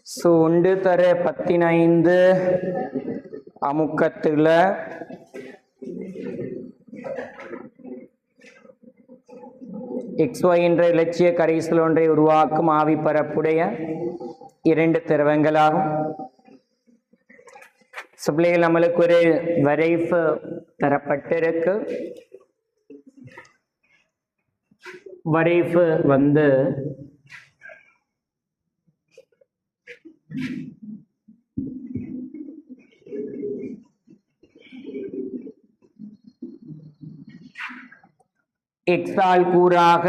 So 1/15 அமுக்கத்தில் XY என்ற இலட்சிய கரைசல் ஒன்றை உருவாக்கும் ஆவி பரப்புடைய 2 திரவங்களாகும். பிள்ளைகள் நம்மளுக்கு ஒரு வரைவு தரப்பட்டிருக்கு. வரைவு வந்து எக்ஸால் கூறாக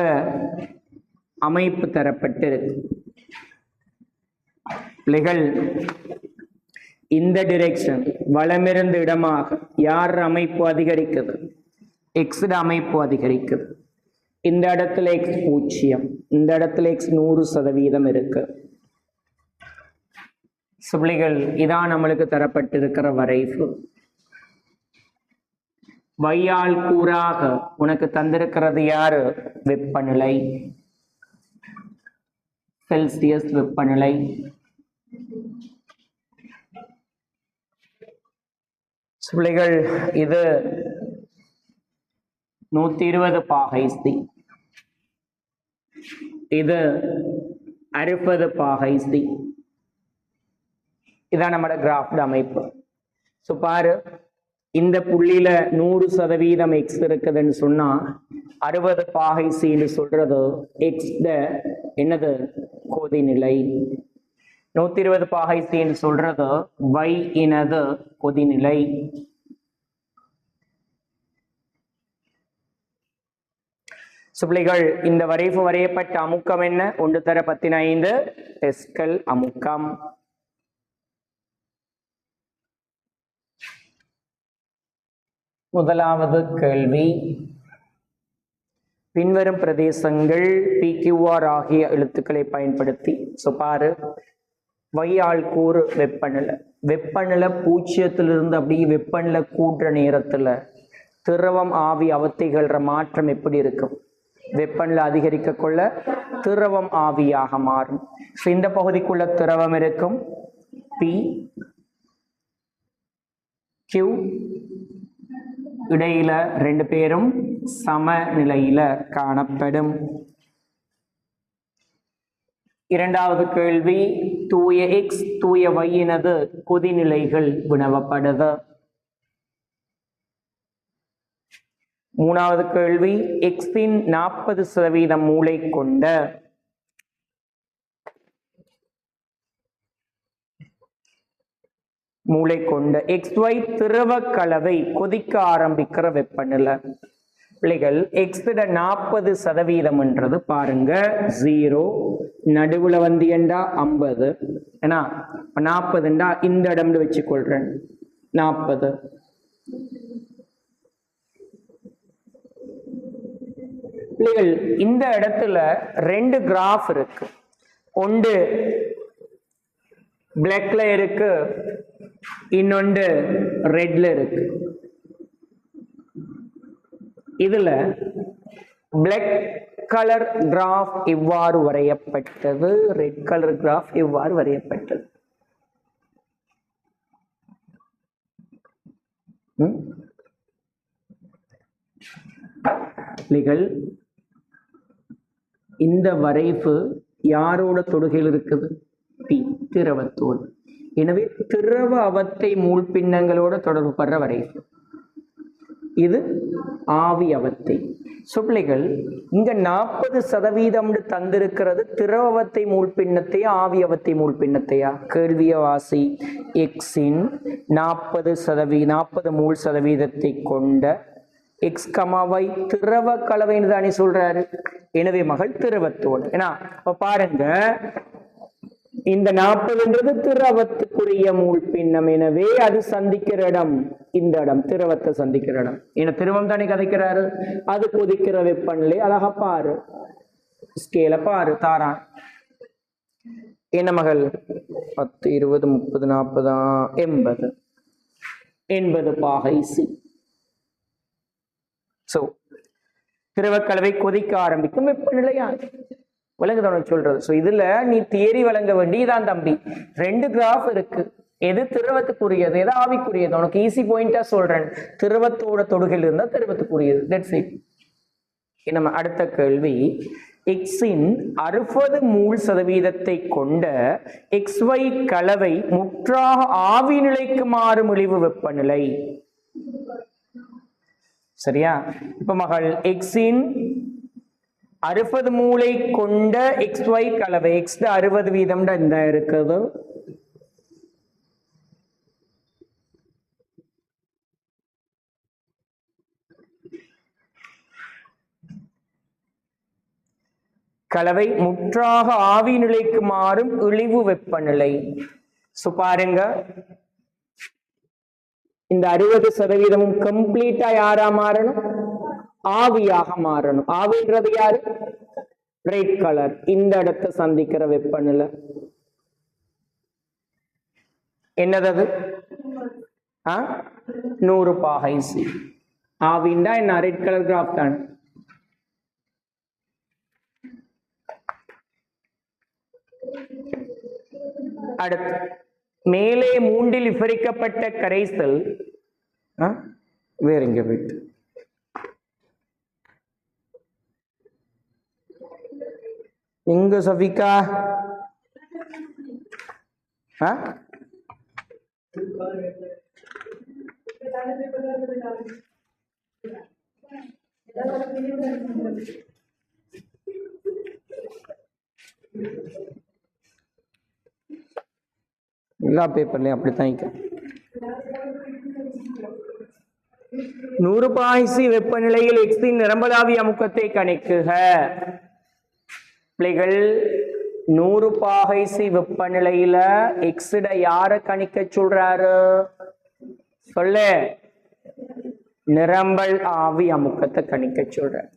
அமைப்பு தரப்பட்டிருக்கு. பிள்ளைகள் இந்த டிரெக்ஷன் வலமிருந்து இடமாக யார் அமைப்பு அதிகரிக்குது? எக்ஸ் அமைப்பு அதிகரிக்குது. இந்த இடத்துல எக்ஸ் 0, இந்த இடத்துல எக்ஸ் 100% இருக்கு. பிள்ளைகள் இதான் நம்மளுக்கு தரப்பட்டிருக்கிற வரைவு. வையால் கூறாக உனக்கு தந்திருக்கிறது யாரு? வெப்பநிலை, செல்சியஸ் வெப்பநிலை. பிள்ளைகள் இது 120 பாகை சி, இது 60 பாகை சி. இதான் நம்மட கிராஃப்ட் அமைப்பு. ஸோ பாரு, இந்த புள்ளியில 100% எக்ஸ் இருக்குதுன்னு சொன்னா 60 பாகை சின்னு சொல்றது எக்ஸ் என்னது? கொதிநிலை. 120 பாகை சின்னு சொல்றது y இனது கொதிநிலை. பிள்ளைகள் இந்த வரைவு வரையப்பட்ட அமுக்கம் என்ன? 1/15 டெஸ்கல் அமுக்கம். முதலாவது கேள்வி, பின்வரும் பிரதேசங்கள் PQR ஆகிய எழுத்துக்களை பயன்படுத்தி பாரு. வையால் கூறு வெப்பநிலை. வெப்பநிலை 0 அப்படியே வெப்பநிலை கூட்டுற நேரத்துல திரவம் ஆவி அவத்தைகள்ற மாற்றம் எப்படி இருக்கும்? வெப்பநிலை அதிகரிக்க கொள்ள திரவம் ஆவியாக மாறும். இந்த பகுதிக்குள்ள திரவம் இருக்கும். P Q இடையில 2 பேரும் சமநிலையில காணப்படும். இரண்டாவது கேள்வி, தூய எக்ஸ் தூய வையினது கொதிநிலைகள் வினவப்படுது. மூணாவது கேள்வி, எக்ஸின் 40% மூளை கொண்ட XY திரவ கலவை கொதிக்க ஆரம்பிக்கிற வெப்பநிலை. பிள்ளைகள் எக்ஸோட 40%ன்றது பாருங்க 0, நடுவுல வந்து ஏண்டா 50, ஏன்னா 40ண்டா இந்த இடம்னு வச்சுக்கொள்றேன் 40. பிள்ளைகள் இந்த இடத்துல 2 கிராஃப் இருக்கு. ஒன்று பிளாக்ல இருக்கு, இன்னொன்று ரெட்ல இருக்கு. இதுல பிளாக் கலர் கிராஃப் இவ்வாறு வரையப்பட்டது, ரெட் கலர் கிராஃப் இவ்வாறு வரையப்பட்டது. இந்த வரைவு யாரோட தொடுகையில் இருக்குது? P திரவத்தோடு. எனவே திரவ அவத்தை மூல் பின்னங்களோட தொடர்பு படுற வரைவு. இது ஆவி அவத்தை. பிள்ளைகள் இங்க 40% தந்திருக்கிறது திரவத்தை மூல் பின்னத்தையா ஆவி அவத்தை மூல் பின்னத்தையா? கேள்விய வாசி. எக்ஸின் 40% மூல் சதவீதத்தை கொண்ட எக்ஸ் கமாவை திரவ கலவைன்னு தானே சொல்றாரு. எனவே மகள் திரவத்தோடு. ஏன்னா இப்ப பாருங்க, இந்த 40ன்றது திரவத்துக்குரிய மூல் பின்னம். எனவே அது சந்திக்கிற இடம் இந்த இடம், திரவத்தை சந்திக்கிற இடம். ஏன்னா திரவம் தானே கதைக்கிறாரு. அது கொதிக்கிற வெப்பநிலை. அழகா பாரு, ஸ்கேல பாரு தாரான். என்ன மகள்? 10, 20, 30, 40, 80 பாகை சி. திரவக்கலவை கொதிக்க ஆரம்பிக்கும் வெப்பநிலையா. விளங்குதான் சொல்றது. ஸோ இதுல நீ தியரி வழங்க வேண்டியதான் தம்பி. 2 கிராஃப் இருக்கு, எது திரவத்துக்குரியது எது ஆவிக்குரியது, உனக்கு ஈஸி பாயிண்டா சொல்றேன். திரவத்தோட தொடுகையில் இருந்தா திரவத்துக்குரியது. That's it. நம்ம அடுத்த கேள்வி, எக்ஸின் 60 மூல் சதவீதத்தை கொண்ட XY கலவை முற்றாக ஆவி நிலைக்கு மாறும் இழிவு வெப்பநிலை. சரியா? இப்ப மகள் எக்ஸின் 60 மூளை கொண்ட XY கலவை, X 60% இந்த இருக்குது. கலவை முற்றாக ஆவி நிலைக்கு மாறும் இழிவு வெப்பநிலை. பாருங்க, இந்த 60% கம்ப்ளீட்டா யாரா மாறணும்? ஆவியாக மாறணும். ஆவின்றது யாரு? Red colour. இந்த இடத்தை சந்திக்கிற வெப்பநிலை என்னது? 100 பாகை சி. ஆவிண்டா என்ன? ரெட் கலர் கிராஃப் தான். அடுத்து, மேலே 3 விவரிக்கப்பட்ட கரைசல் வேற எங்க போயிட்டு எங்க சபிகா எல்லா பேப்பர்லயும் அப்படித்தான். 100 பாய்சி வெப்பநிலையில் எக்ஸின் நிரம்பலாவி அமுக்கத்தை கணிக்குக. பிள்ளைகள், 100 பாகைசி வெப்பநிலையில எக்ஸிட யார கணிக்க சொல்றாரு? சொல்லு. நிரம்பல் ஆவி அமுக்கத்தை கணிக்க சொல்றாரு.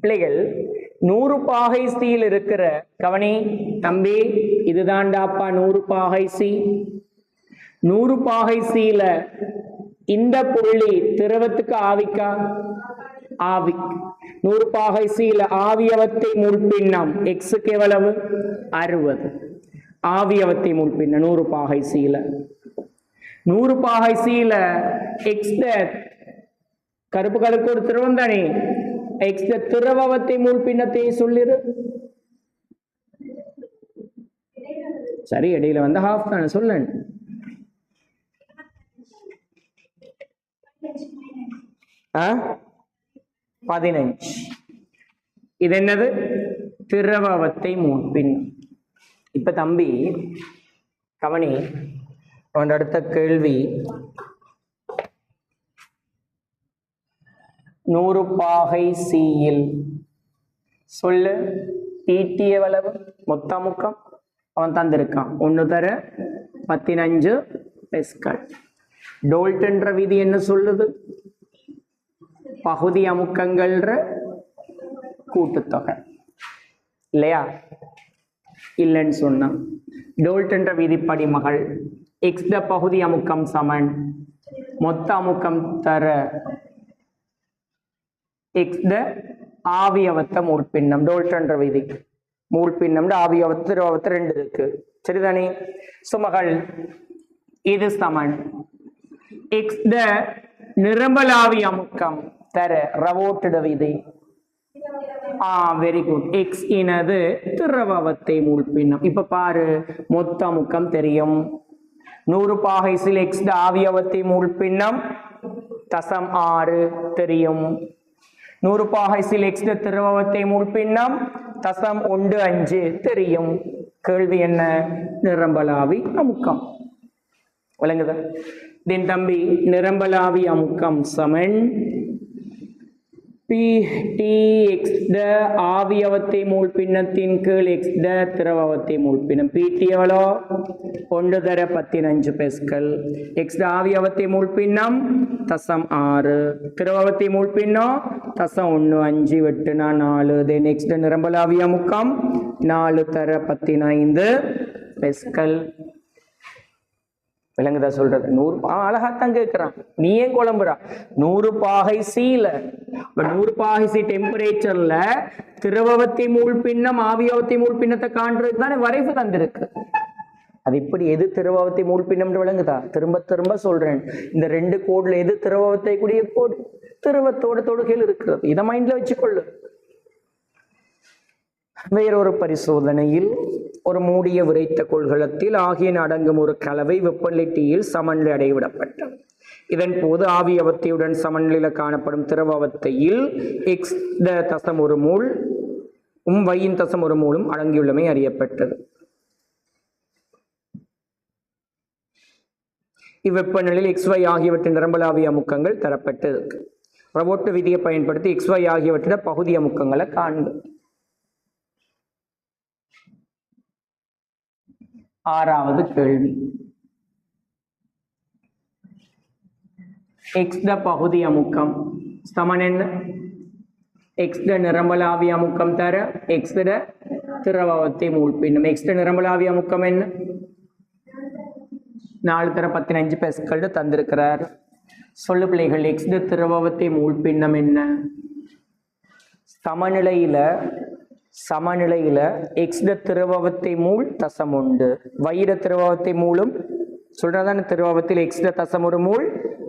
பிள்ளைகள், 100 பாகைசியில் இருக்கிற கவனி தம்பி, இதுதான்டாப்பா 100 பாகைசி. 100 பாகைசியில இந்த புள்ளி திரவத்துக்கு ஆவிக்கா? ஆவி. 100 பாகைசியில ஆவியவத்தை முள்பின்னம் எக்ஸுக்கு எவ்வளவு? 60. ஆவியவத்தை முள்பின்னம் 100 பாகைசியில. 100 பாகைசியில எக்ஸ் கருப்பு கலருக்கு ஒரு திரவம் தானே, எக்ஸ் திரவத்தை முள்பின்னத்தை சொல்லிரு. சரி, இடையில வந்து ஹாஃப் தானே சொல்ல. ஆ 15. இது என்னது? திரவத்தை முள்பின்னம். இப்ப தம்பி கவனி, அடுத்த கேள்வி, 100 பாகை சியில் சொல்லு டிடி எவ்வளவு? மொத்த அமுக்கம் அவன் தந்திருக்கான். 1 தர 15 பெஸ்கல். டோல்டன்ற விதி என்ன சொல்லுது? பகுதி அமுக்கங்கள் கூட்டுத்தொகை இல்லையா? இல்லைன்னு சொன்ன டோல்டன்ற விதிப்படி மகள் எக்ஸ் பகுதி அமுக்கம் சமன் மொத்த அமுக்கம் தர எக்ஸ் ஆவியவத்த மூழ்பின்னம். டோல்டன்ற விதி மூழ்பின்னம் ஆவியவத்து திரவத்து 2 இருக்கு. சரிதானே? மகள் இது சமன் எக்ஸ் நிரம்பலாவி அமுக்கம் தர ரவோட்டிட விதி. Very good. எக்ஸ் இனது திரவத்தை மூழ்பின்னம். இப்ப பாரு, மொத்த அமுக்கம் தெரியும். 100 பாகைசில் எக்ஸ் ஆவியவத்தை மூழ்பின்னம் 0.6 தெரியும். 100 பாகைசில் எக்ஸ் திரவத்தை மூழ்பின்னம் 0.15 தெரியும். கேள்வி என்ன? நிரம்பலாவி அமுக்கம். விளங்குதா? தென் தம்பி, நிரம்பலாவி அமுக்கம் சமன் PTX ஆவியவத்தை மூழ்பின்னத்தின் கீழ் X திரவத்தை மூழ்பின்னம். PT எவ்வளோ? 1 தர 15 பெஸ்கல். X ஆவியவத்தை மூழ்பின்னம் 0.6, திரவத்தை மூழ்பின்னம் 0.15 வெட்டுனா 4. தென் X நிரம்பலாவி அமுக்கம் 4 தர 15 பெஸ்கல். விலங்குதா சொல்றது? 100 அழகாத்தான் கேட்கிறான், நீ ஏன் குழம்புறா? 100 பாகை சீல 100 பாகை சி டெம்பரேச்சர்ல திரவவத்தி மூல் பின்னம் ஆவியாவத்தி மூல் பின்னத்தை காண்றதுக்கு தானே வரைவு தந்திருக்கு. அது இப்படி எது திரவவத்தி மூல் பின்னம் விளங்குதா? திரும்ப திரும்ப சொல்றேன், இந்த 2 கோடுல எது திரவவத்தை கூடிய கோடு? திரவத்தோட தொடுகையில் இருக்கிறது. இதை மைண்ட்ல வச்சுக்கொள்ளு. வேறொரு பரிசோதனையில் ஒரு மூடிய விரைத்த கொள்கலத்தில் ஆகியன அடங்கும் ஒரு கலவை வெப்பநிலை Tயில் சமநிலை அடைவிடப்பட்டது. இதன் போது ஆவியவத்தையுடன் சமநிலையில் காணப்படும் திரவவத்தையில் எக்ஸ் தசம் ஒரு மூல் வையின் தசம் ஒரு மூலும் அடங்கியுள்ளமை அறியப்பட்டது. இவ்வெப்பநிலையில் XY ஆகியவற்றின் நிரம்பலாவிய அமுக்கங்கள் தரப்பட்டு இருக்கு. ரவோட்டு விதியை பயன்படுத்தி XY ஆகியவற்றின் பகுதி அமுக்கங்களை காண்க. 6வது கேள்வி. X பகுதி அமுக்கம் சமன் என்ன? X நிரம்பலாவிய அமுக்கம் தர X திரவவத்தை மூல் பின்னம். X நிரம்பலாவிய அமுக்கம் என்ன? 4 தர 15 பெஸ்கல் தந்திருக்கிறார். சொல்லு பிள்ளைகள், X திரவவத்தை மூல் பின்னம் என்ன? சமநிலையில X திரவவத்தை மூல் தசம் உண்டு, வைர திரவவத்தை மூலும் சொல்றதான திரவத்தில் X தசம் ஒரு மூல்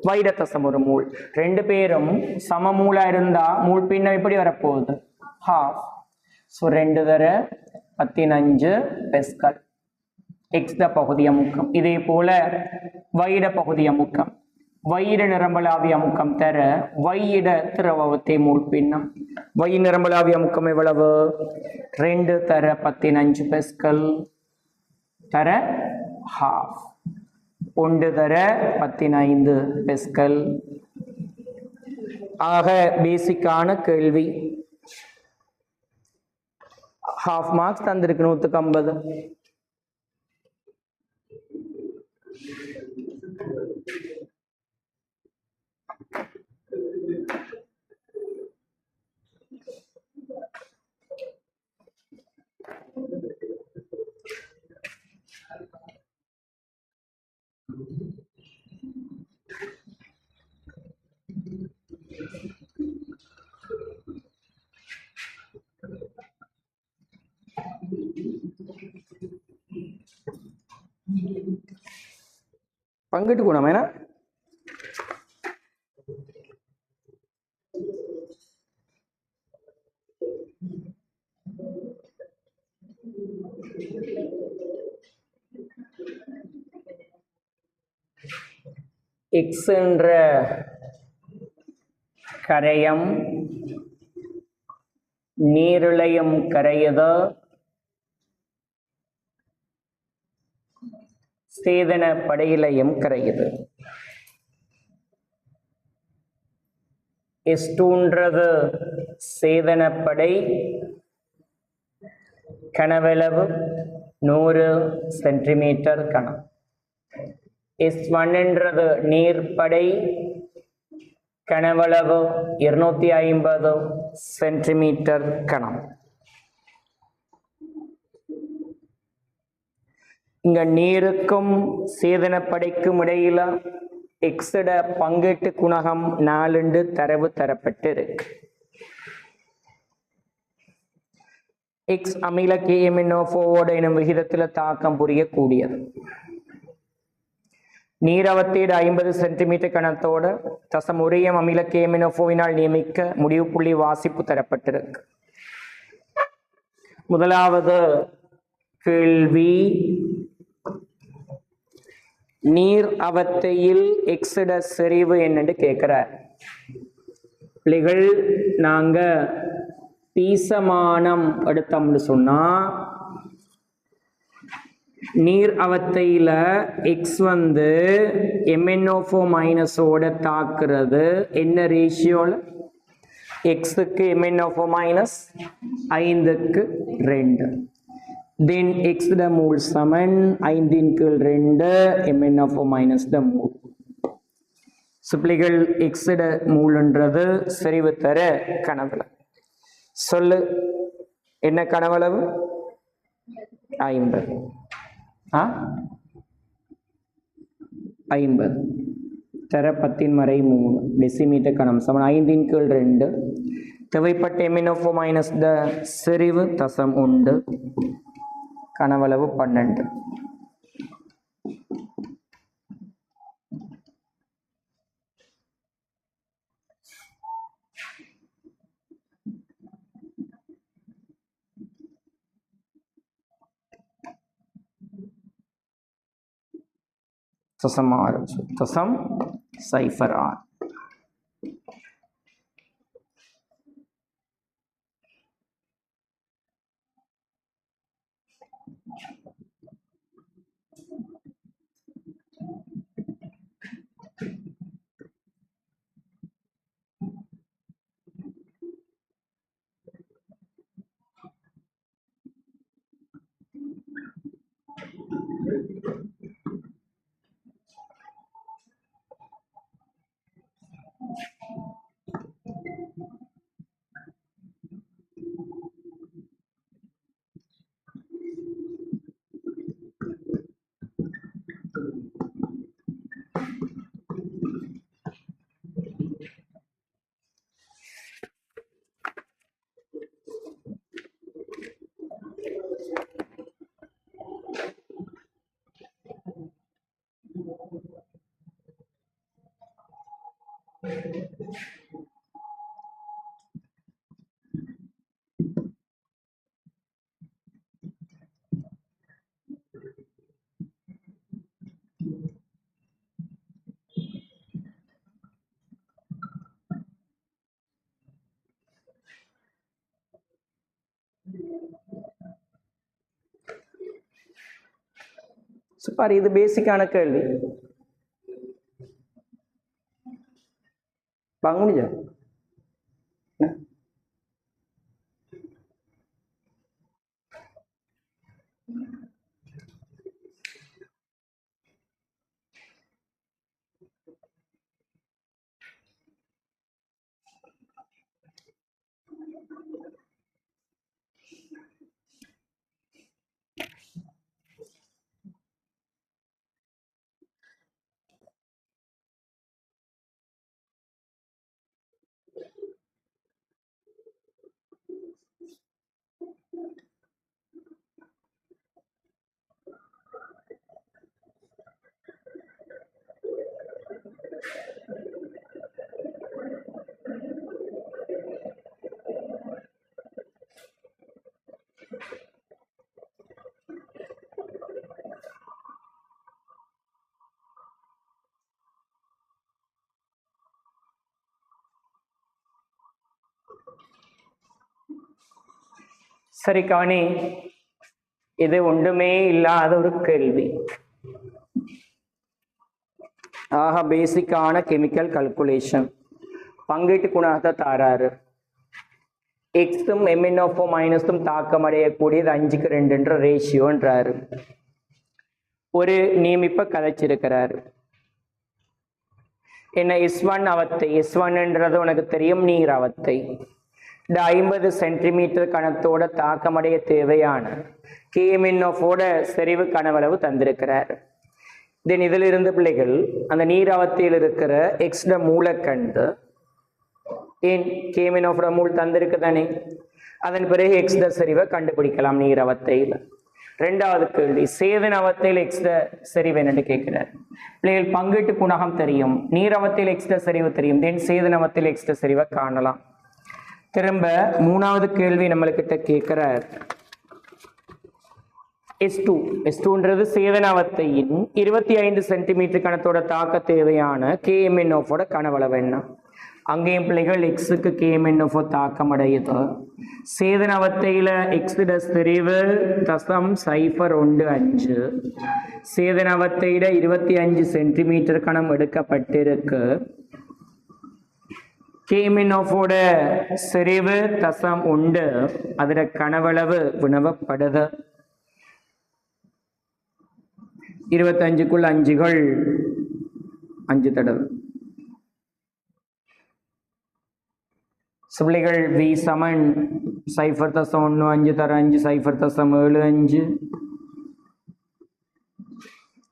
வைர தசம் ஒரு மூல். 2 பேரும் சமமூலா இருந்தா மூல் பின்னம் எப்படி வரப்போகுது? ஹாஃப். ஸோ 2 தர 15 பெஸ்கல் X பகுதி அமுக்கம். இதே போல வைர பகுதி அமுக்கம், வைர நிரம்பலாவிய அமுக்கம் தர வையிட திரவவத்தை மூல் பின்னம். வை நிரம்பலாவிய அமுக்கம் எவ்வளவு? 2 தர 15 பெஸ்கல் தர ஹாஃப். 1 தர 15 பெஸ்கல். ஆக பேசிக்கான கேள்வி. Half marks தந்திருக்கு 150. பங்கிட்டுக்கணும் ஏன்னா X என்ற கரையம் நீரிழையும் கரையதோ சேதன படையிலையும் கரையுது. S2ன்றது சேதனப்படை, கனவளவு 100 சென்டிமீட்டர் கனம். S1 என்றது நீர்ப்படை, கனவளவு 250 சென்டிமீட்டர் கனம். இங்க நீருக்கும் சேதனப்படைக்கும் இடையில எக்ஸட பங்கீட்டு குணகம் 4 தரவு தரப்பட்டு இருக்கு. எக்ஸ் அமில KMnO4 எனும் விகிதத்தில் தாக்கம் புரியக்கூடியது. நீரவத்தீடு 50 சென்டிமீட்டர் கனத்தோட தசம் உரியம் அமில KMnO4 நியமிக்க முடிவு புள்ளி வாசிப்பு தரப்பட்டிருக்கு. முதலாவது கேள்வி, நீர் அவத்தையில் எக்ஸட செறிவு என்னன்னு கேட்கிறார். பிள்ளைகள், நாங்க பீசமானம் எடுத்தோம்னு சொன்னா நீர் அவத்தையில எக்ஸ் வந்து MnO4- தாக்குறது என்ன ரேஷியோல? எக்ஸுக்கு MnO4- 5க்கு 2. then x the mole Saman 5/2 MnO4- the mole. சுப்ளிகள் x மூலன்றது செறிவு தர கனவளவு. சொல்லு, என்ன கனவளவு? 50. 50 தர 10^3 டெசிமீட்டர் கணம் சமன் 5/2 தேவைப்பட்ட MnO4 மைனஸ் த செறிவு தசம் உண்டு கனவளவு 12. தசம் 6 தசம் 0.6. பாரு, இது பேசிக்கான கேள்வி. வாங்க முடிஞ்சா சரி கவனி, இது ஒன்றுமே இல்லாத ஒரு கேள்வி. ஆக பேசிக்கான கெமிக்கல் கல்குலேஷன். பங்கீட்டு குணகத்தை தாராரு. எக்ஸும் MnO4 மைனஸும் தாக்கம் அடையக்கூடியது 5:2 ரேஷியோன்றாரு. ஒரு நியமிப்பை கதைச்சிருக்கிறாரு. என்ன S1 அவத்தை, S1ன்றது உனக்கு தெரியும் நீர் அவத்தை. இந்த 50 சென்டிமீட்டர் கணத்தோட தாக்கமடைய தேவையான KMnO4 செறிவு கனவளவு தந்திருக்கிறார். தென் இதிலிருந்து பிள்ளைகள் அந்த நீராவத்தியில் இருக்கிற எக்ஸ்ட மூளை கண்டு ஏன் KMnO4 மூல் தந்திருக்கு தானே, அதன் பிறகு எக்ஸ்ட செறிவை கண்டுபிடிக்கலாம் நீராவத்தையில். ரெண்டாவது கேள்வி, சேதன அவத்தையில் எக்ஸ்ட செறிவு என்னன்னு கேட்கிறார். பிள்ளைகள் பங்கீட்டு குணகம் தெரியும், நீராவத்தையில் எக்ஸ்ட செறிவு தெரியும், தென் சேதனவத்தில் எக்ஸ்ட செறிவை காணலாம். திரும்ப மூணாவது கேள்வி நம்மளுக்கிட்ட கேட்கிறார். S2ன்றது சேதனவத்தையின் 25 சென்டிமீட்டர் கணத்தோட தாக்க தேவையான KMnO4 கனவளவு என்ன? அங்கேயும் பிள்ளைகள் எக்ஸுக்கு KMnO4 தாக்கம் அடையுது. சேதனவத்தையில எக்ஸிட செறிவு தசம் 0.15. சேதனவத்தையில 25 சென்டிமீட்டர் கணம் எடுக்கப்பட்டிருக்கு. KMnO4 செறிவு தசம் உண்டு, அதில் கனவளவு வினவப்படுது. 25க்குள் 5கள் 5 தடவை. சுள்ளிகள் V சமன் 0.15 தர 5 0.75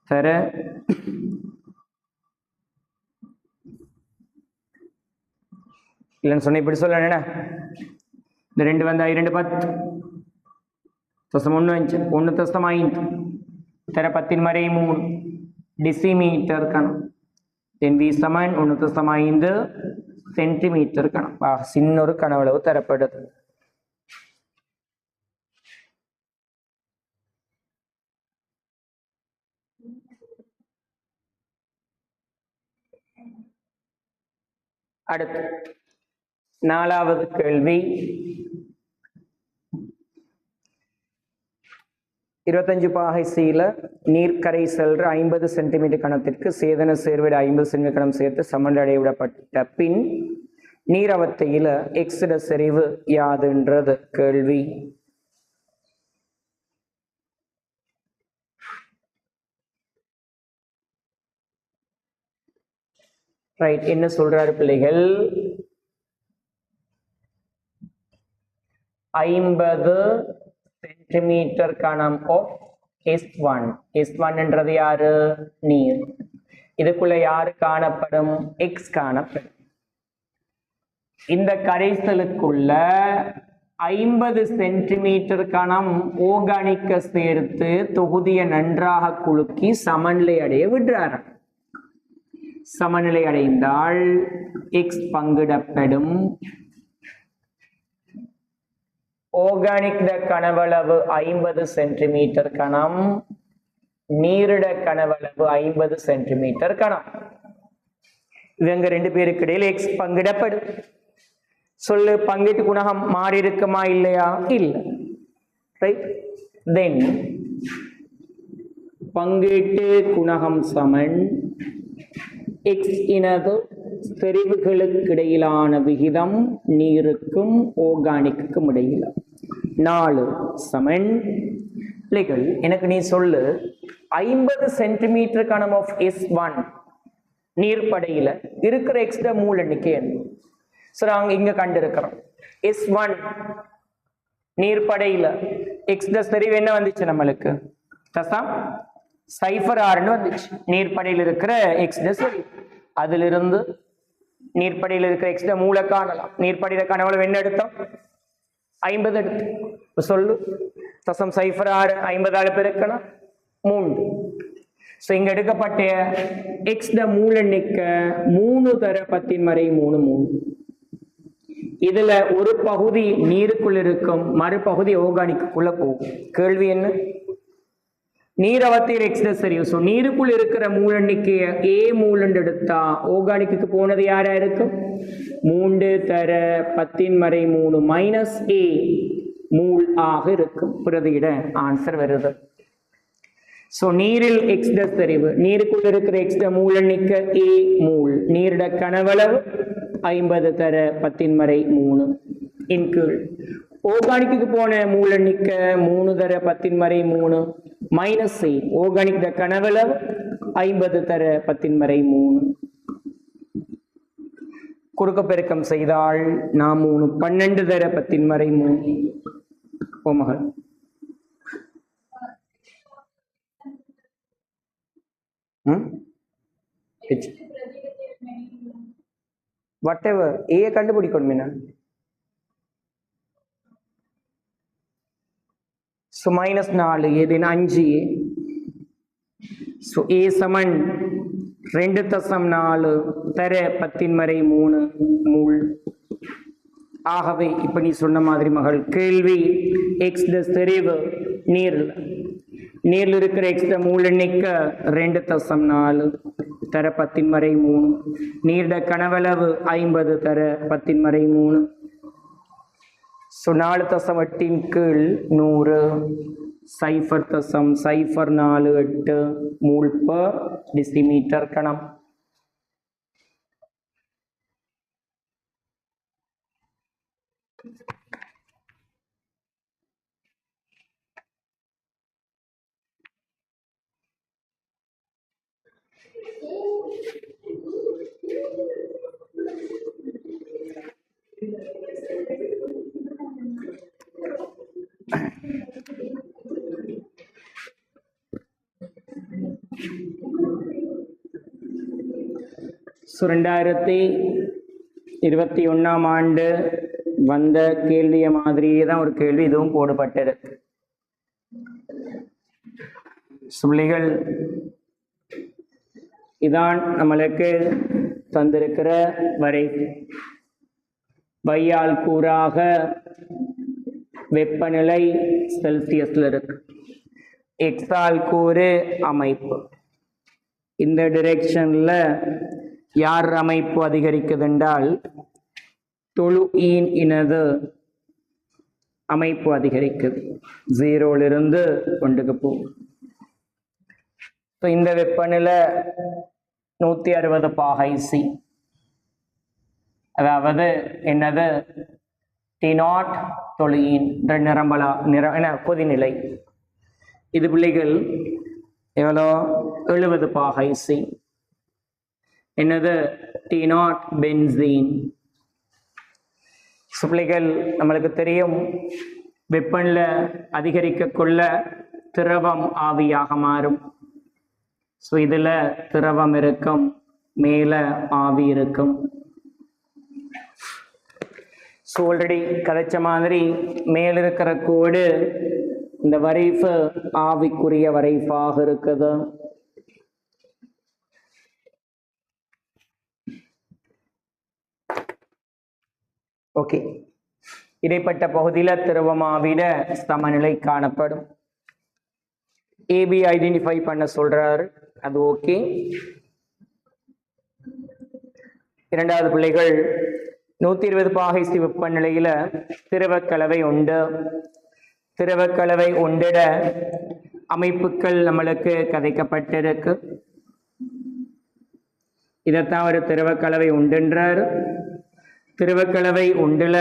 தர இல்லைன்னு சொன்ன இப்படி சொல்ல என்ன இந்த 2 வந்தா 2 10 தசம் 1 5 1 தசம் 5 தர 10 மறை 3 டெசிமீட்டர் கணம் தென் வி சமன் 1 தசம் 5 சென்டிமீட்டர் கணம் சின்ன ஒரு கனவளவு தரப்படுது. அடுத்து 4வது கேள்வி 25 பாகை சீல நீர்க்கரை செல்ற 50 சென்டிமீட்டர் கணத்திற்கு சேதன சேர்விட 50 சென்டிமீட்டர் கணம் சேர்த்து சமநிலை விடப்பட்ட பின் நீரவத்தையில எக்ஸிட செறிவு யாதுன்றது கேள்வி. ரைட், என்ன சொல்றாரு பிள்ளைகள்? 50 சென்டிமீட்டர் கணம் ஆஃப் S1. S1 என்றது யாரு? நீர். இதுக்குள்ள யாரு காணப்படும்? X காணப்படும். இந்த கரைசலுக்குள்ள 50 சென்டிமீட்டர் கணம் ஓர்கானிக்க சேர்த்து தொகுதியை நன்றாக குலுக்கி சமநிலை அடைய விடுறாரு. சமநிலை அடைந்தால் X பங்கிடப்படும். ஓர்கானிக் கனவளவு 50 சென்டிமீட்டர் கணம், நீரிட கனவளவு 50 சென்டிமீட்டர் கணம். இவங்க 2 பேருக்கு இடையில் X பங்கிடப்படும். சொல்லு, பங்கீட்டு குணகம் மாறி இருக்குமா இல்லையா? இல்லை. ரைட், தென் பங்கீட்டு குணகம் சமன் X இனது செறிவுகளுக்கு இடையிலான விகிதம் நீருக்கும் ஓர்கானிக்கும் இடையில 4 சமன். எனக்கு நீ சொல்லு, 50 சென்டிமீட்டர் கணம் ஆஃப் S1 நீர்ப்படையில இருக்கிற எக்ஸ்ட மூல் எண்ணிக்கை என்ன? சரி, நாங்க இங்க கண்டு இருக்கிறோம் S1 நீர்ப்படையில எக்ஸ்ட செறிவு என்ன வந்துச்சு? நம்மளுக்கு தசம் 0.6 வந்துச்சு. நீர்ப்படையில் இருக்கிற எக்ஸ்ட செறிவு. அதிலிருந்து நீர்ப்படையில் இருக்கிற எக்ஸ்ட மூல காணலாம். நீர்ப்படையில கனவளவு என்ன எடுத்தோம்? 50 எடுத்து சொல்லு. தசம் 0.6 50 பெருக்கலாம் 3. இங்க எடுக்கப்பட்ட எக்ஸ்ட மூல எண்ணிக்க 3 தர 10⁻3. இதுல ஒரு பகுதி நீருக்குள் இருக்கும், மறுபகுதி ஓர்கானிக்குள்ள போகும். கேள்வி என்ன? நீரவத்தையில் எக்ஸ்ட செறிவு. நீருக்குள் இருக்கிற மூல எண்ணிக்கைய A மூலண்டு எடுத்தா ஓர்கானிக்கு போனது யாரா இருக்கும்? 3 தர 10⁻3 A மூல் ஆக இருக்கும். பிரதியிட ஆன்சர் வருது. நீரில் எக்ஸ்ட செறிவு, நீருக்குள் இருக்கிற எக்ஸ்ட மூல எண்ணிக்கை A மூல், நீரிட கனவளவு 50 தர 10⁻3 இன் கீழ் ஓர்கானிக்கு போன மூல எண்ணிக்கை 3 தர 10⁻3 A. ஓர்கானிக் கனவளவு 50 தர 10⁻3. குறுக்க பெருக்கம் செய்தால் நாம் 3 12 தர 10⁻3. மகள் whatever A கண்டுபிடிக்கணும். -4 ஏதேனும் 5. A சமன் 2.4 தர 10⁻3 மூல். ஆகவே இப்ப நீ சொன்ன மாதிரி மகள் கேள்வி எக்ஸ்ட செறிவு நீரில் இருக்கிற எக்ஸ்ட மூல எண்ணிக்கை 2.4 தர 10⁻3, நீரிட கனவளவு 50 தர 10⁻3. 4.8 கீழ் 100 0.048 மூல் பர் டெசிமீட்டர் கணம். 21ஆம் ஆண்டு வந்த கேள்விய மாதிரியே தான் ஒரு கேள்வி இதுவும் போடப்பட்டிருக்கு. சுள்ளிகள் இதான் நம்மளுக்கு தந்திருக்கிற வரை. வையால் கூறாக வெப்பநிலை செல்சியஸ்ல இருக்கு. எக்ஸால் கூறு அமைப்பு. இந்த டிரெக்ஷன்ல யார் அமைப்பு அதிகரிக்குது என்றால் தொழுஈன் இனது அமைப்பு அதிகரிக்குது. 0லிருந்து 1க்கு போகும். இந்த வெப்பநிலை 160 பாகை சி, அதாவது என்னது T0 தொழுயின் நிரம்பலா கொதிநிலை. இது பிள்ளைகள் எவ்வளோ 70 பாகை சி. என்னது T0 பென்சீன். பிள்ளைகள் நம்மளுக்கு தெரியும் வெப்பநிலை அதிகரிக்க கொள்ள திரவம் ஆவியாக மாறும். ஸோ இதுல திரவம் இருக்கும், மேல ஆவி இருக்கும். ஸோ ஆல்ரெடி கதைச்ச மாதிரி மேல இருக்கிற கோடு இந்த வரைஃபு ஆவிக்குரிய வரைஃபாக இருக்குது. ஓகே, இடைப்பட்ட பகுதியில் திரவமாவிட சமநிலை காணப்படும். ஏபி ஐடென்டிஃபை பண்ண சொல்றாரு, அது ஓகே. இரண்டாவது பிள்ளைகள் 120 பாகை சி வெப்பநிலையில திரவக்கலவை உண்டு. திரவக்கலவை உண்டிட அமைப்புகள் நம்மளுக்கு கதைக்கப்பட்டிருக்கு. இதைத்தான் ஒரு திரவக்கலவை உண்டுன்றார். திரவக்கலவை உண்டுல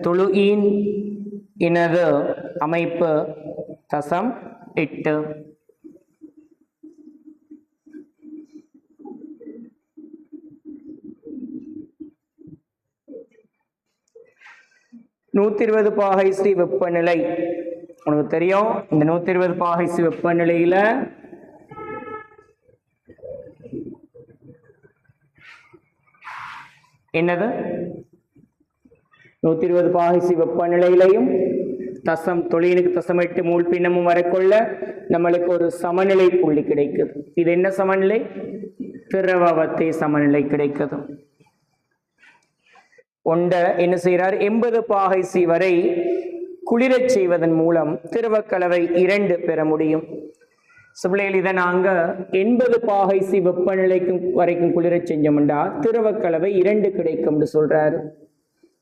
தொழுயின் இனது அமைப்பு 0.8. நூத்தி 120 பாகை சி வெப்பநிலை உனக்கு தெரியும். இந்த 120 பாகை சி வெப்பநிலையில என்னது 120 பாகை சி வெப்பநிலையிலையும் தொழிலுக்கு 0.8 மூல் பின்னமும் வரக்கொள்ள நம்மளுக்கு ஒரு சமநிலை புள்ளி கிடைக்குது. இது என்ன சமநிலை? திரவவத்தை சமநிலை கிடைக்குது. ஒண்ட என்ன செய்யறார்? 80 பாகை சி வரை குளிரச் செய்வதன் மூலம் திரவக்கலவை 2 பெற முடியும். சுபிள்ளையில் இதை நாங்க 80 பாகை சி வெப்பநிலைக்கும் வரைக்கும் குளிரச் செஞ்சோம்டா திரவக்கலவை 2 கிடைக்கும் சொல்றாரு.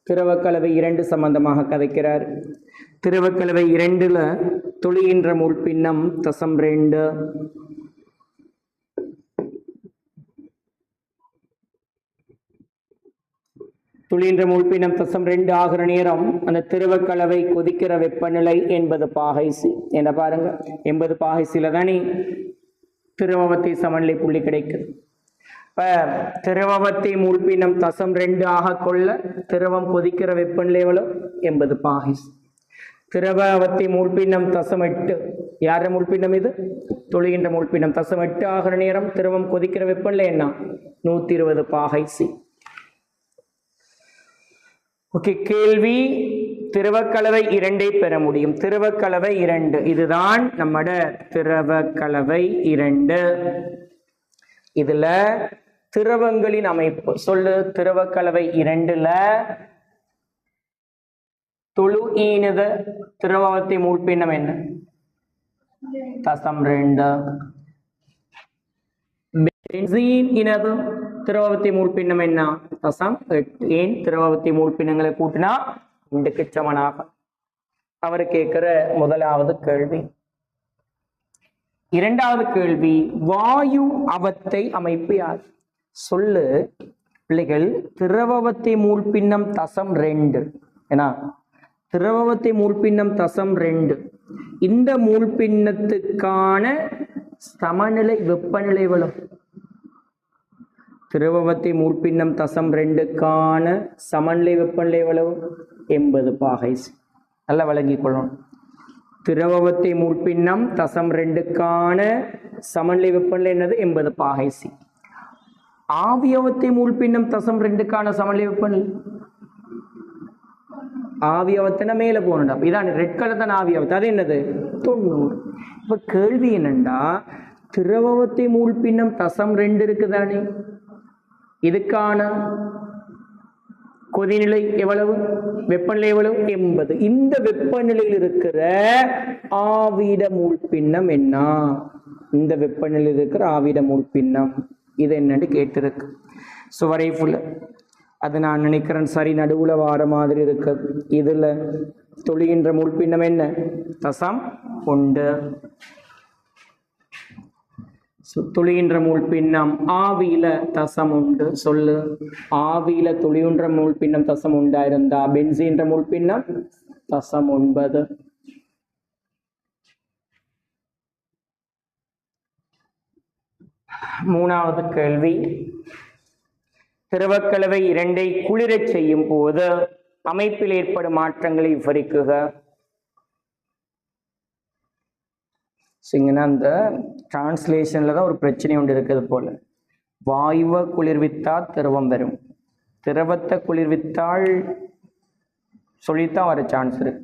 திரவக்கலவை 2 சம்பந்தமாக கதைக்கிறார். திரவக்கலவை 2ல துளியின்ற மூல் பின்னம் 0.2. துளியின்ற மூல் பின்னம் 0.2 ஆகிற நேரம் அந்த திரவக்கலவை கொதிக்கிற வெப்பநிலை 80 பாகை சி. என்ன பாருங்க, 80 பாகை சில தானே திரவவத்தை சமநிலை புள்ளி கிடைக்குது. திரவவத்தை மூல் பின்னம் 0.2 ஆக கொள்ள திரவம் கொதிக்கிற வெப்பநிலை எவ்வளவு? 80 பாகை சி. திரவவத்தை மூல் பின்னம் 0.8. யார மூல் பின்னம் இது? தொழுகின்ற மூல் பின்னம் 0.8 ஆகிற நேரம் திரவம் கொதிக்கிற வெப்பநிலை என்ன? 120 பாகை சி. ஓகே, கேள்வி திரவக்கலவை 2 பெற முடியும். திரவக்கலவை 2 இதுதான் நம்மட திரவக்கலவை 2. இதுல திரவங்களின் அமைப்பு சொல்லு. திரவக்கலவை 2ல தொழுஈனது திரவவத்தை மூல் பின்னம் என்ன? 0.2. பென்சீன் இனது திரவவத்தை மூல் பின்னம் என்ன? 0.8. ஏன்? திரவவத்தை மூல் பின்னங்களை கூட்டினா 2க்கு சமனாக. அவர் கேட்கிற முதலாவது கேள்வி. இரண்டாவது கேள்வி, வாயு அவத்தை அமைப்பு யார்? சொல்லு பிள்ளைகள். திரவவத்தை மூல் பின்னம் 0.2. ஏன்னா திரவவத்தை மூல் பின்னம் 0.2. இந்த மூல் பின்னத்துக்கான சமநிலை வெப்பநிலை எவ்வளவு? திரவவத்தை மூல் பின்னம் 0.2க்கான சமநிலை வெப்பநிலை எவ்வளவு? 80 பாகை சி. நல்லா வழங்கிக் கொள்ளணும். திரவவத்தை மூல் பின்னம் 0.2க்கான சமநிலை வெப்பநிலை என்னது? 80 பாகை சி. ஆவியவத்தை மூழ்பின்னம் தசம் ரெண்டுக்கான சமநிலை வெப்பநிலை ஆவியவத்தின மேல போகணும்டா. இதான் ரெட் கலர் தான் ஆவியவத்தை. அது என்னது 90. இப்ப கேள்வி என்னண்டா திரவத்தை மூழ்பின்னம் தசம் 2 இருக்குதானே, இதுக்கான கொதிநிலை எவ்வளவு, வெப்பநிலை எவ்வளவு 80. இந்த வெப்பநிலையில் இருக்கிற ஆவிட மூழ்பின்னம் என்ன, இந்த வெப்பநிலையில் இருக்கிற ஆவிட மூழ்பின்னம் இது என்னன்னு கேட்டிருக்கு. சுவரை ஃபுல்ல அது நான் நினைக்கிறேன் சரி நடுவுல வார மாதிரி இருக்கு. இதுல தொழுகின்ற மூழ்பின்னம் என்ன தசம் 1. துளியின்ற மூழ்பின்னம் ஆவியில தசம் 1 சொல்லு. ஆவியில துளியுன்ற மூழ்பின்னம் தசம் 1 இருந்தா பென்சீன்ற மூழ்பின்னம் தசம் 9. மூணாவது கேள்வி, திரவக்கலவை 2ஐ குளிரச் செய்யும் போது அமைப்பில் ஏற்படும் மாற்றங்களை விவரிக்குக. அந்த டிரான்ஸ்லேஷன்ல தான் ஒரு பிரச்சனை ஒன்று இருக்குது போல. வாயுவை குளிர்வித்தா திரவம் வரும், திரவத்தை குளிர்வித்தால் சொல்லித்தான் வர சான்ஸ் இருக்கு,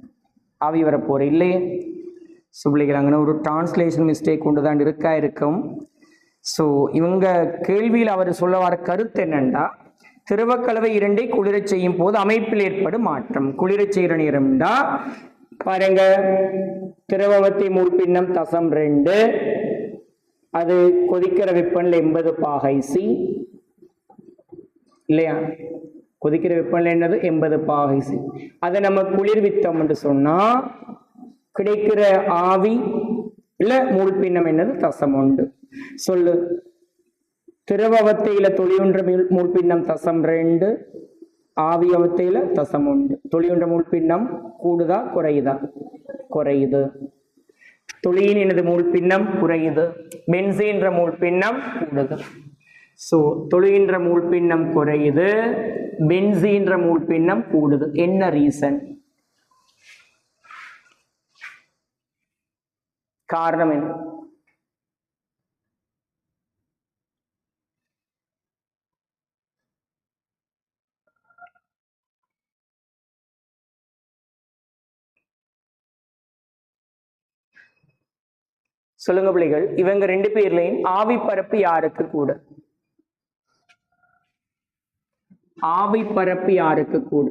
ஆவி வர போற இல்லையே சொல்லிக்கிறாங்கன்னு ஒரு டிரான்ஸ்லேஷன் மிஸ்டேக் கொண்டு தான் இருக்கும். ஸோ இவங்க கேள்வியில் அவர் சொல்ல வர கருத்து என்னன்னா திரவக்கலவை 2ஐ குளிரச் செய்யும் போது அமைப்பில் ஏற்படும் மாற்றம். குளிரச் செய்கிற நேரம்டா பாருங்க, திரவத்தை மூழ்பின்னம் தசம் 2, அது கொதிக்கிற வெப்பநிலை 80 பாகை சி இல்லையா, கொதிக்கிற வெப்பநிலை என்னது 80 பாகை சி. அதை நம்ம குளிர்வித்தோம் என்று சொன்னா கிடைக்கிற ஆவி இல்ல மூழ்பின்னம் என்னது தசம் 1 சொல்லு. திரவத்தையில தொழியொன்ற மூழ்பின்னம் தசம் 2, ஆவியவத்தையில தசம் 1. தொழியொன்ற மூழ்பின்னம் கூடுதா குறையுதா, குறையுது. தொழியின் எனது மூழ்பின்னம் குறையுது, பென்சீன்ற மூழ்பின்னம் கூடுது. ஸோ தொழின்ற மூழ்பின்னம் குறையுது, பென்சீன்ற மூழ்பின்னம் கூடுது. என்ன ரீசன், காரணம் என்ன? சொல்லுங்க பிள்ளைகள். இவங்க 2 பேர்லையும் ஆவி பரப்பு யாருக்கு கூட, ஆவி பரப்பு யாருக்கு கூட,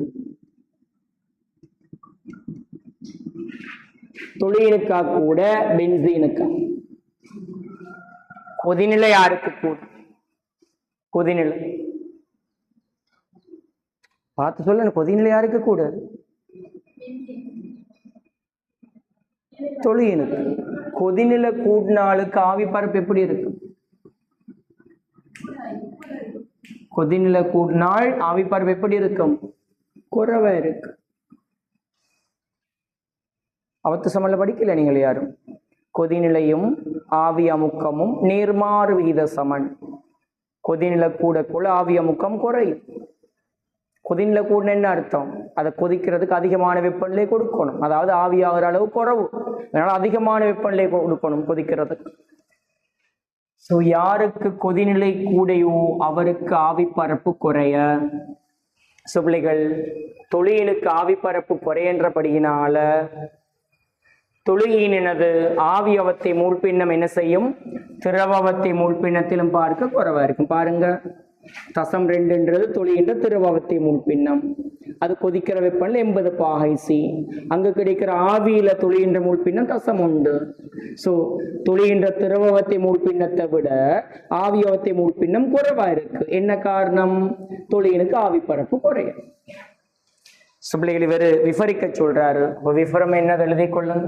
தொழிலுக்கா கூட பென்சீனுக்கா? கொதிநிலை யாருக்கு கூட, கொதிநிலை பார்த்து சொல்ல, கொதிநிலை யாருக்கு கூட, தொழிலுக்கு. கொதிநிலை கூடினாலுக்கு ஆவி பரப்பு எப்படி இருக்கு, கொதிநிலை கூடினால் ஆவி பரப்பு எப்படி இருக்கும், குறைவா இருக்கு. அவத்து சமன்ல படிக்கல நீங்கள் யாரும். கொதிநிலையும் ஆவி அமுக்கமும் நேர்மாறு விகித சமன். கொதிநிலை கூட ஆவி அமுக்கம் குறையும். கொதிநிலை கூட என்ன அர்த்தம், அதை கொதிக்கிறதுக்கு அதிகமான வெப்பநிலை கொடுக்கணும், அதாவது ஆவியாகிற அளவு குறைவு, அதனால அதிகமான வெப்பநிலை கொடுக்கணும் கொதிக்கிறதுக்கு. ஸோ யாருக்கு கொதிநிலை கூடையோ அவருக்கு ஆவி பரப்பு குறைய. ஸோ பிள்ளைகள், தொழிலுக்கு ஆவி பரப்பு குறையன்றபடியினால தொழுகினது ஆவியவத்தை மூழ்பின்னம் என்ன செய்யும், திரவத்தை மூழ்பின்னத்திலும் பார்க்க குறைவா இருக்கும். பாருங்க, தசம் 2ன்றது தொழிகின்ற திரவத்தை மூழ்பின்னம், அது கொதிக்கிற வெப்பநிலை 80 பாகை சி. அங்க கிடைக்கிற ஆவியில தொழிகின்ற மூழ்பின்னம் தசம் 1. ஸோ தொழிகின்ற திரவத்தை மூழ்பின்னத்தை விட ஆவியவத்தை மூழ்பின்னம் குறைவா இருக்கு. என்ன காரணம், தொழிலுக்கு ஆவி பரப்பு குறைய. பிள்ளைகள் இவர் விவரிக்க சொல்றாரு. விவரம் என்னது எழுதி கொள்ளுங்க.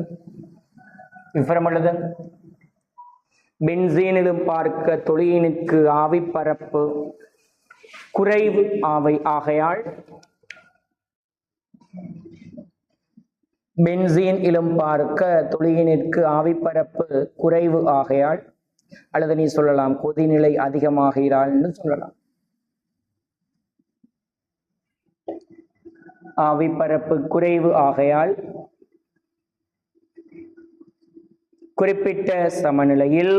விவரம் எழுது. பென்சீனிலும் பார்க்க தொழிலுக்கு ஆவி பரப்பு குறைவு ஆகையால், பென்சீன் இலும் பார்க்க தொழிலிற்கு ஆவி பரப்பு குறைவு ஆகையால், அல்லது நீ சொல்லலாம் கொதிநிலை அதிகமாகிறாள்னு சொல்லலாம். ஆவி பரப்பு குறைவு ஆகையால் குறிப்பிட்ட சமநிலையில்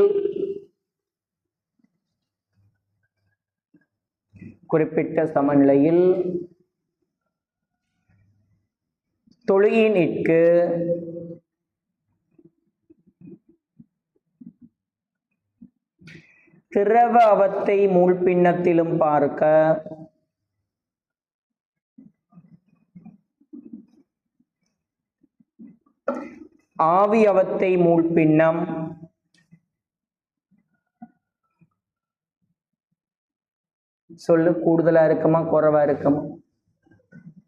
குறிப்பிட்ட சமநிலையில் தொழியினுக்கு திரவ அவத்தை மூழ்பின்னத்திலும் பார்க்க ஆவி அவத்தை மூழ்பின்னம் சொல்லு கூடுதலா இருக்குமா குறைவா இருக்குமா?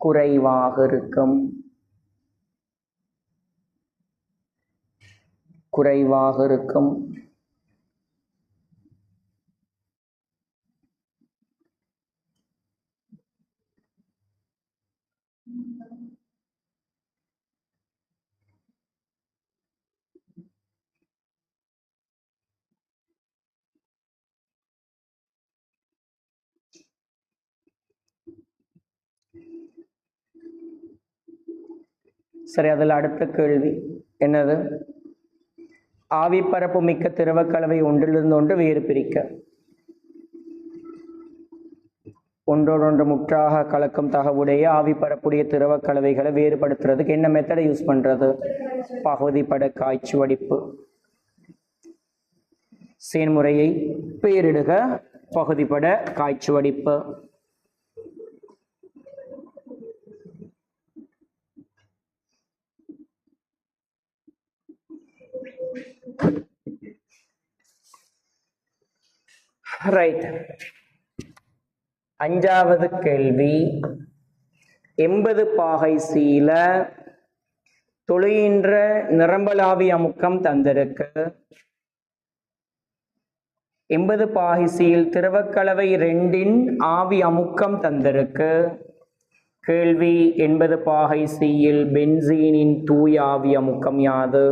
குறைவாக இருக்கும். குறைவாக இருக்கும். சரி, அதில் அடுத்த கேள்வி என்னது? ஆவி பரப்பு மிக்க திரவ கலவை ஒன்றிலிருந்து ஒன்று வேறு பிரிக்க ஒன்றோடொன்று முற்றாக கலக்கும் தகவுடைய ஆவி பரப்புடைய திரவ கலவைகளை வேறுபடுத்துறதுக்கு என்ன மெத்தடை யூஸ் பண்றது? பகுதிப்பட காய்ச்சி வடிப்பு செயல்முறையை பெயரிடுக. பகுதிப்பட காய்ச்சி வடிப்பு. ரைட். அஞ்சாவது கேள்வி, 80 பாகை சீல தொழுகின்ற நிரம்பலாவி அமுக்கம் தந்திருக்கு. 80 பாகை சீல் திரவக்கலவை 2 ஆவி அமுக்கம் தந்திருக்கு. கேள்வி, 80 பாகை சீல் பென்சீனின் தூய ஆவி அமுக்கம் யாது?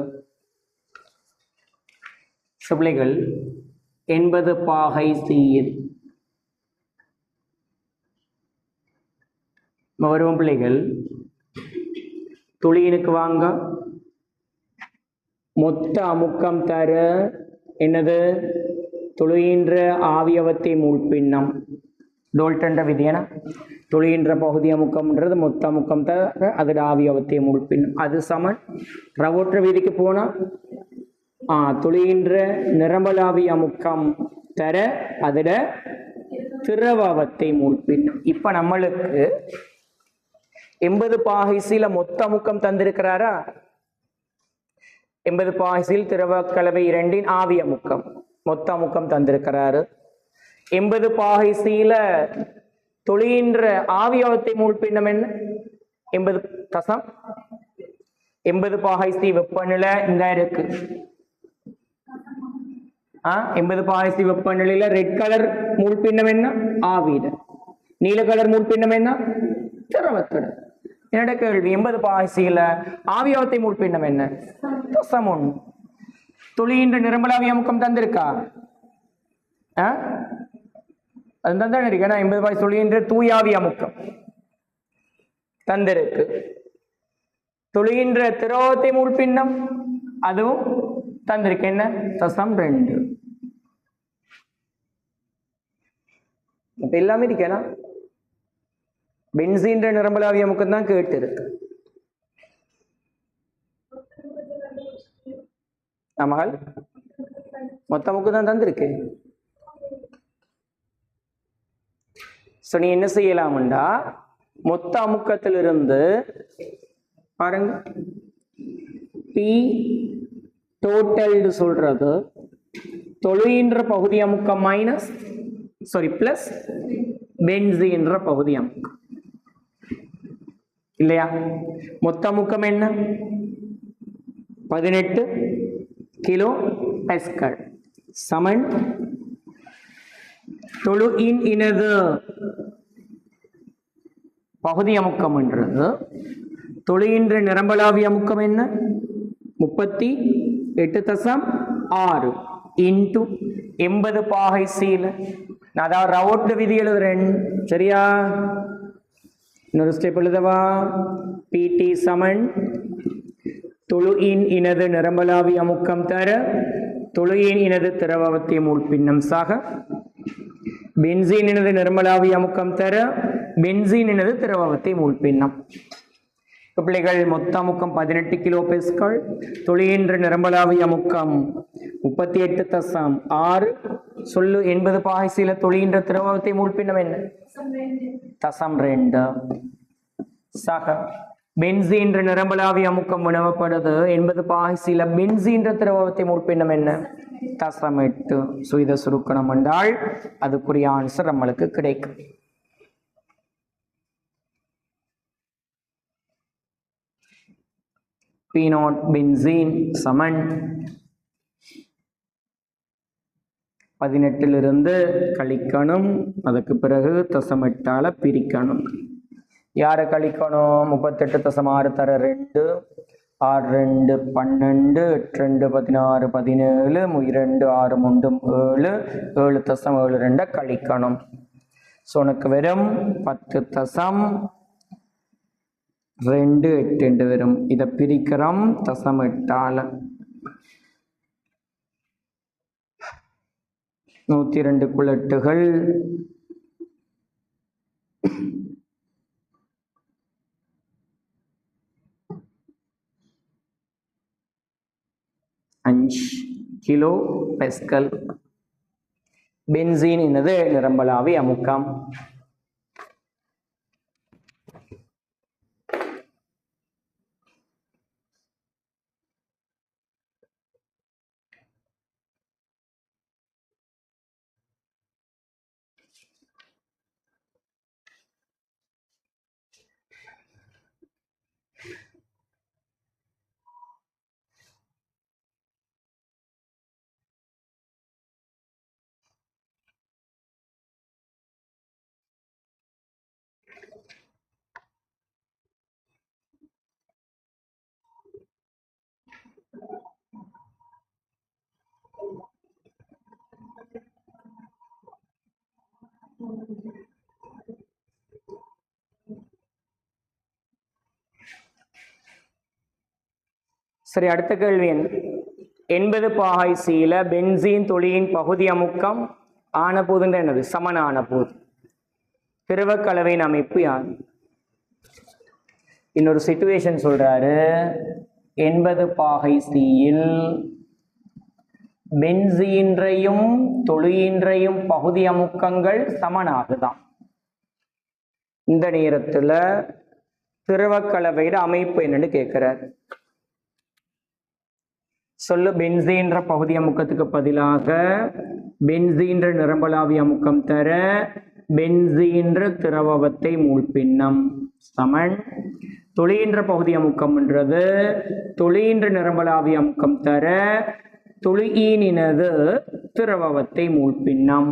பிள்ளைகள், 80 பாகை சீல் வரும் பிள்ளைகள், துளியினுக்கு வாங்க. மொத்த அமுக்கம் தர என்னது? துளியின்ற ஆவியவத்தை மூழ்பின்னம். டோல்டன்ற விதியன துளியின்ற பகுதி அமுக்கம்ன்றது மொத்த அமுக்கம் தர அதோட ஆவியவத்தை மூழ்பின்னம். அது சமன் ரவோற்ற விதிக்கு போனா துளியின்ற நிரம்பலாவி அமுக்கம் தர அதோட திரவத்தை மூழ்பின்னம். இப்ப நம்மளுக்கு 80 பாகைசில மொத்த அமுக்கம் தந்திருக்கிறாரா? 80 பாகைசில் திரவ கலவை 2 ஆவி அமுக்கம் மொத்த அமுக்கம் தந்திருக்கிறாரு. 80 பாகைசில தொழின்ற ஆவியவத்தை மூழ்பின்னம் என்ன? 80 தசம் 80 பாகைசி வெப்பநிலை இந்த இருக்கு. 80 பாகைசி வெப்பநிலையில ரெட் கலர் மூழ்பின்னம் என்ன? ஆவியில. நீல கலர் மூழ்பின்னம் என்ன? திரவத்தோட. என்னோட கேள்வி, 80 பாகைசில ஆவியவத்தை மூழ்பின்னம் என்ன? தசம் 1. துளியின்ற நிரம்பலாவி அமுக்கம் தந்திருக்கா? அது தந்தான் இருக்கு. 80 பாகை துளியின்ற தூயாவி அமுக்கம் தந்திருக்கு. துளியின்ற திரவத்தை மூழ்பின்னம் அதுவும் தந்திருக்கு. என்ன? தசம் 2. இப்ப எல்லாமே இருக்கேனா? பென்சீன்ற நிரம்பலாவி அமுக்கம் தான் கேட்டு இருக்கு. மகள் மொத்த அமுக்கு தான் தந்திருக்கு. நீ என்ன செய்யலாம்டா, மொத்த அமுக்கத்திலிருந்து பாருங்க, பி டோட்டல் சொல்றது தொழுகின்ற பகுதி அமுக்கம் மைனஸ் பிளஸ் பென்சீன்ற பகுதி அமுக்கம் இல்லையா? மொத்த அமுக்கம் என்ன? 18 கிலோ பாஸ்கல் சமன் தொழுகின் இனது பகுதி அமுக்கம் என்றது. தொழுகின்ற நிரம்பலாவி அமுக்கம் என்ன? 38.6 இன்டு 80 பாகை சீல. நான் அதாவது ரவுட் விதி எழுதுறேன். சரியா? இன்னொரு ஸ்டெப் எழுதவா? பிடி சமன் தொழுகின் இனது நிரம்பலாவி அமுக்கம் தர தொழுகின் இனது திரவத்தை மூழ்பின்னம் சாக பென்சீன் எனது நிர்மலாவி அமுக்கம் தர பென்சீன் எனது திரவத்தை மூழ்பின்னம். பிள்ளைகள் மொத்த அமுக்கம் 18 கிலோ பெஸ்கள், தொழின்ற நிரம்பலாவி அமுக்கம் 38.6. சொல்லு 80 பாய்சில தொழின்ற திரவத்தை மூழ்பின்னம் என்ன? தசம் 2. சக பென்சீன்ற நிரம்பலாவி அமுக்கம் வினவப்படுது 80 பாய்சில பென்சீன்ற திரவத்தை மூழ்பின்னம் என்ன? தசம் 8. இதை சுருக்கணும் என்றால் அதுக்குரிய ஆன்சர் நம்மளுக்கு கிடைக்கும். P0 பென்சீன் சமன் 18 கழிக்கணும், அதுக்கு பிறகு தசம் 8ஆல பிரிக்கணும். யாரை கழிக்கணும்? 38.6 தர 2, 6 2 12, 8 2 16 17, 2 6 3 7, 7.72 கழிக்கணும். உனக்கு வெறும் 10.28 வரும். இதை பிரிக்கிறோம் தசம் 8ஆல. 102 குலட்டுகள் 5 கிலோ பெஸ்கல். பென்சீன் என்னது? நிரம்பலாவி அமுக்கம். சரி, அடுத்த கேள்வி என்ன? 80 பாய்சில பென்சீன் தொழியின் பகுதி அமுக்கம் ஆன போதுன்ற என்னது? சமனான போது. திரவ கலவையின் அமைப்பு யார்? இன்னொரு சிச்சுவேஷன் சொல்றாரு. 80 பாய்சியில் பென்சீன்றையும் தொழியின்றையும் பகுதி அமுக்கங்கள் சமனாகுதான். இந்த நேரத்துல திரவ கலவையோட அமைப்பு என்னன்னு கேட்கிறார். சொல்லு. பென்சீன்ற பகுதி அமுக்கத்துக்கு பதிலாக பென்சீன்ற நிரம்பலாவி அமுக்கம் தர பென்சீன்ற திரவத்தை மூழ்பின்னம் சமன் தொழின்ற பகுதி அமுக்கம்ன்றது தொழின்ற நிரம்பலாவி அமுக்கம் தர தொழியினது திரவத்தை மூழ்பின்னம்.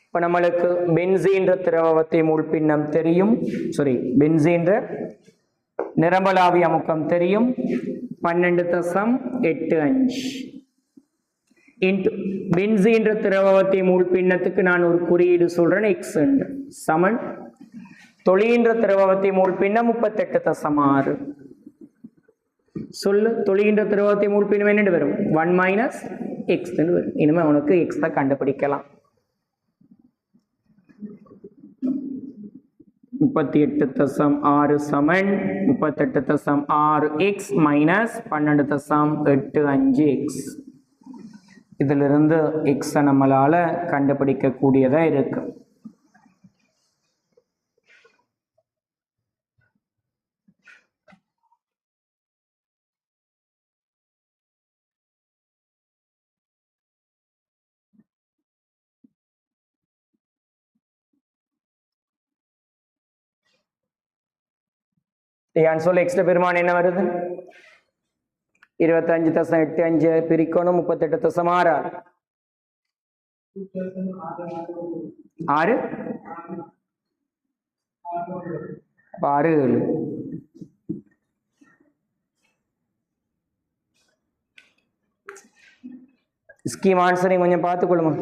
இப்ப நம்மளுக்கு பென்சீன்ற திரவத்தை மூழ்பின்னம் தெரியும். சாரி, பென்சீன்ற நிரம்பலாவி அமுக்கம் தெரியும். 12.85 இன்டு பென்சீன்ற திரவத்தை மூழ்பின்னத்துக்கு நான் ஒரு குறியீடு சொல்றேன், எக்ஸ் சமன் தொழின்ற திரவத்தை மூழ்பின்னம் 38.6. சொல்லு. தொழின்ற திரவத்தை மூழ்பின்னம் என்ன வரும்? 1 - x வரும். இனிமே உனக்கு எக்ஸ் தான் கண்டுபிடிக்கலாம். 38.6 சமன் 38.6x மைனஸ் 12.85x. இதிலிருந்து x நம்மளால கண்டுபிடிக்க கூடியதா இருக்கு. சொல்ல எக்ஸ்ட்ரா பெருமானம் என்ன வருது? 25.85 பிரிக்கணும் 38.6 6 6 ஸ்கீம் ஆன்சரை கொஞ்சம் பார்த்துக்கொள்ளுமா.